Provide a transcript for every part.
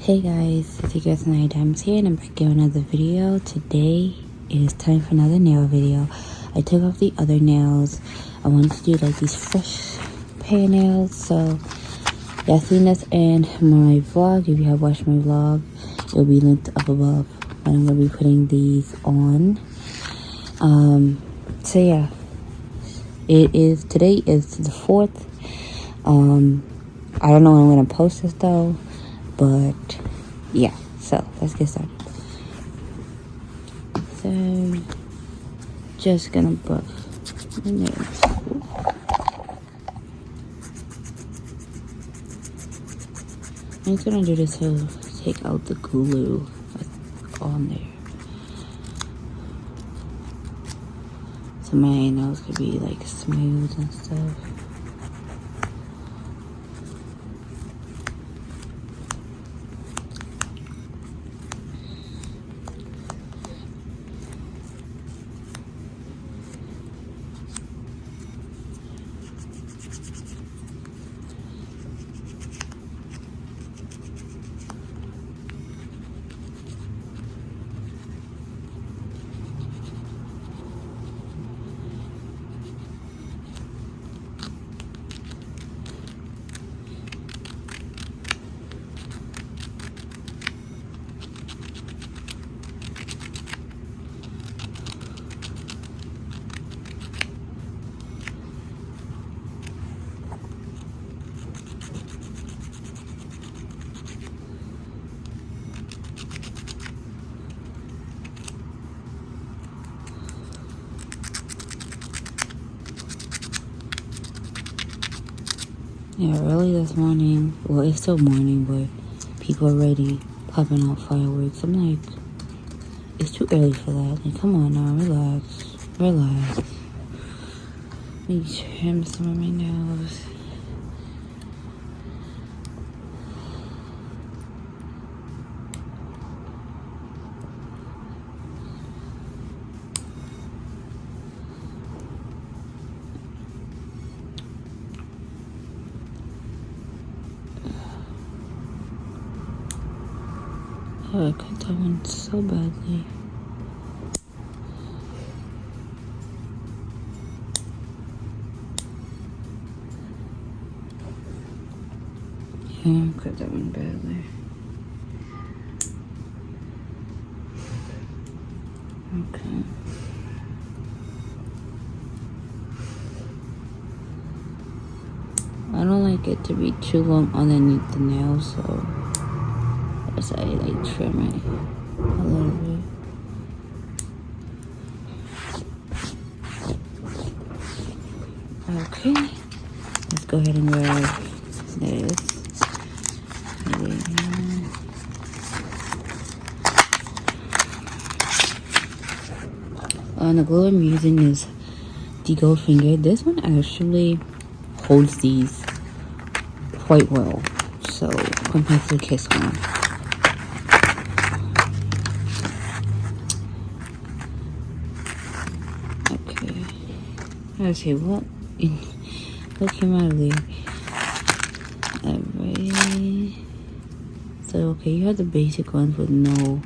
Hey guys, it's your girl Tonight Diamonds here, and I'm back in another video. Today it is time for another nail video. I took off the other nails. I wanted to do like these fresh pair of nails. So y'all seen this in my vlog. If you have watched my vlog, it will be linked up above. But I'm gonna be putting these on. So yeah, today is the 4th. I don't know when I'm gonna post this though. But yeah, so let's get started. So just gonna buff the nails. I'm just gonna do this to take out the glue that's on there. So my nails could be like smooth and stuff. Yeah, early this morning, well, it's still morning, but people are already popping out fireworks. I'm like, it's too early for that. Like, come on now, relax. Let me trim some of my nails. Oh, I cut that one so badly. Yeah, I cut that one badly. Okay. I don't like it to be too long underneath the nail, so I like trim it a little bit. Okay, let's go ahead and grab this. The glue I'm using is the Goldfinger. This one actually holds these quite well, so compared to the Kiss one. Okay, what? What came out of there? Alright. So, okay, you have the basic ones with no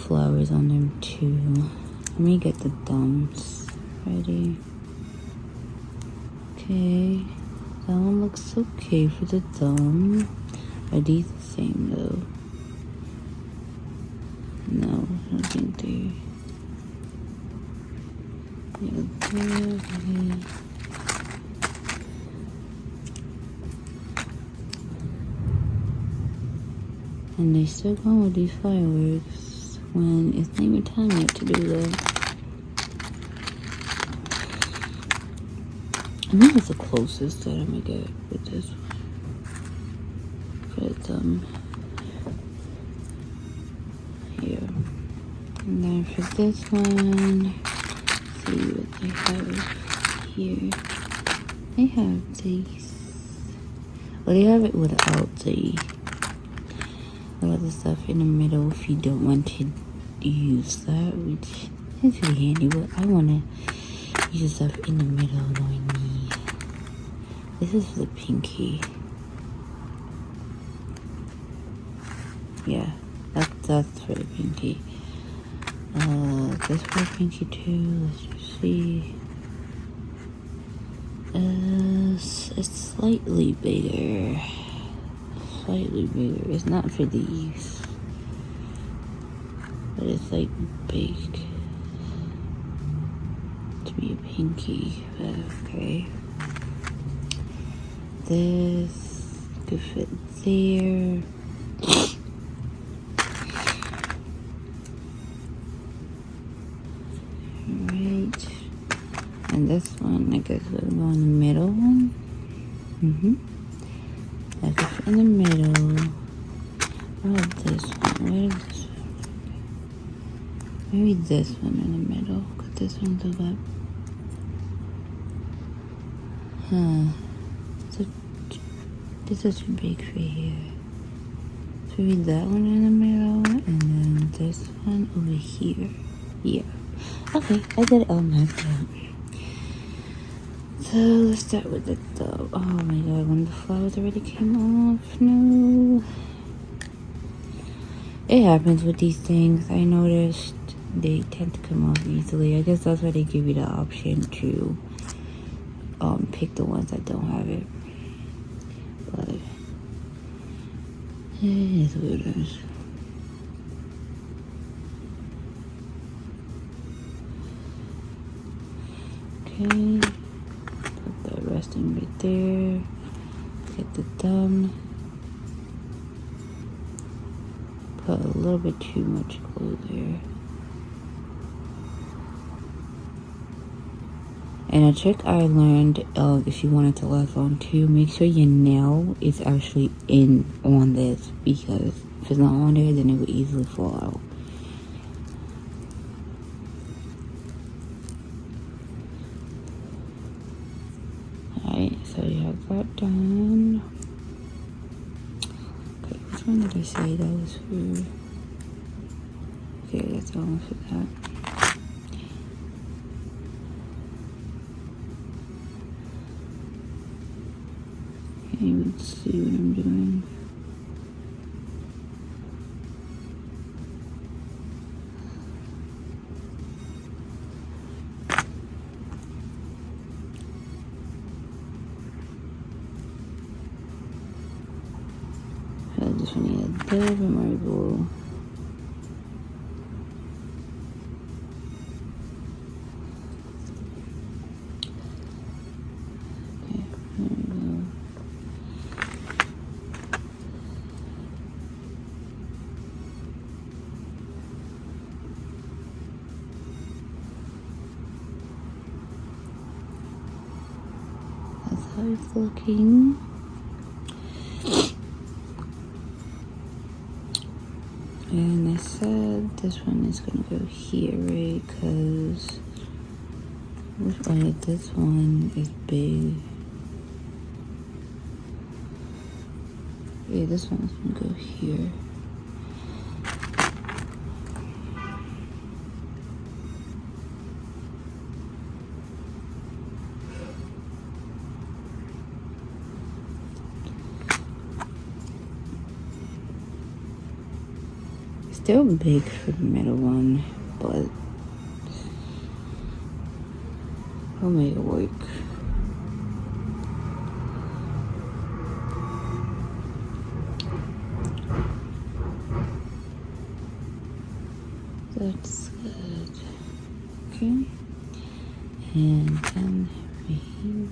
flowers on them too. Let me get the thumbs ready. Okay, that one looks okay for the thumb. Are these the same though? No, I don't think they. Okay. And they still go with these fireworks when it's not even time yet to do that. I think it's the closest that I'm gonna get with this one. But here. And then for this one, see what they have here. They have these. Well, they have it without the other stuff in the middle if you don't want to use that, which is really handy, but I want to use the stuff in the middle knowing me. This is for the pinky. Yeah, that's for the pinky. This for the pinky too. Let's just see. It's slightly bigger. Slightly bigger. It's not for these, but it's like big to be a pinky. Okay. This could fit there. Alright. And this one, I guess we'll go in the middle one. That could fit in the middle. What about this one? Where is this one? Maybe this one in the middle. Because this one's about... So, this is too big for here. So maybe that one in the middle. And then this one over here. Yeah. Okay, I got it all mapped out. So let's start with the dove. Oh my god, one of the flowers already came off. No. It happens with these things. I noticed they tend to come off easily. I guess that's why they give you the option to pick the ones that don't have it. But it is what it is. Okay, put that resting right there. Get the thumb. Put a little bit too much glue there. And a trick I learned, if you want it to last long too, make sure your nail is actually on this, because if it's not on there, then it will easily fall out. Alright, so you have that done. Okay, which one did I say that was for? Okay, that's all for that. Okay, let's see what I'm doing. I just want to add that and marble. Okay, there we go. That's how it's looking. And I said this one is gonna go here, right? Because this one is big. Yeah, this one's gonna go here. Still big for the middle one, but we'll make it work. That's good. Okay. And then right here.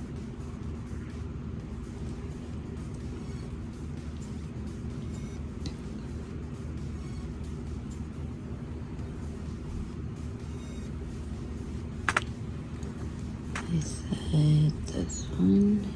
I said this one.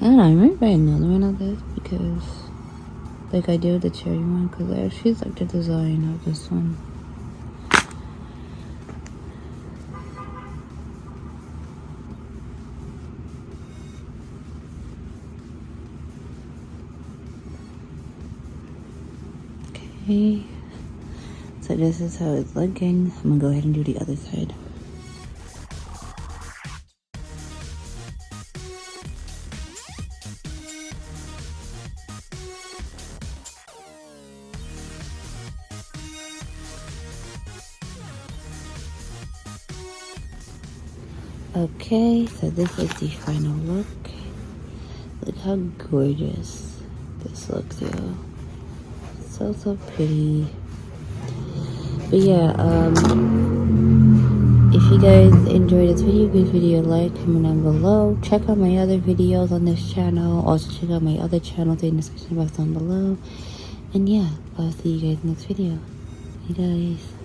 I don't know, I might buy another one of this because, like I did with the cherry one, because I actually like the design of this one. Okay, so this is how it's looking. I'm gonna go ahead and do the other side. Okay, so this is the final look. Look how gorgeous this looks, y'all. So pretty. But yeah, if you guys enjoyed this video, give video a like, comment down below. Check out my other videos on this channel. Also check out my other channels in the description box down below. And yeah, I'll see you guys next video. Hey guys.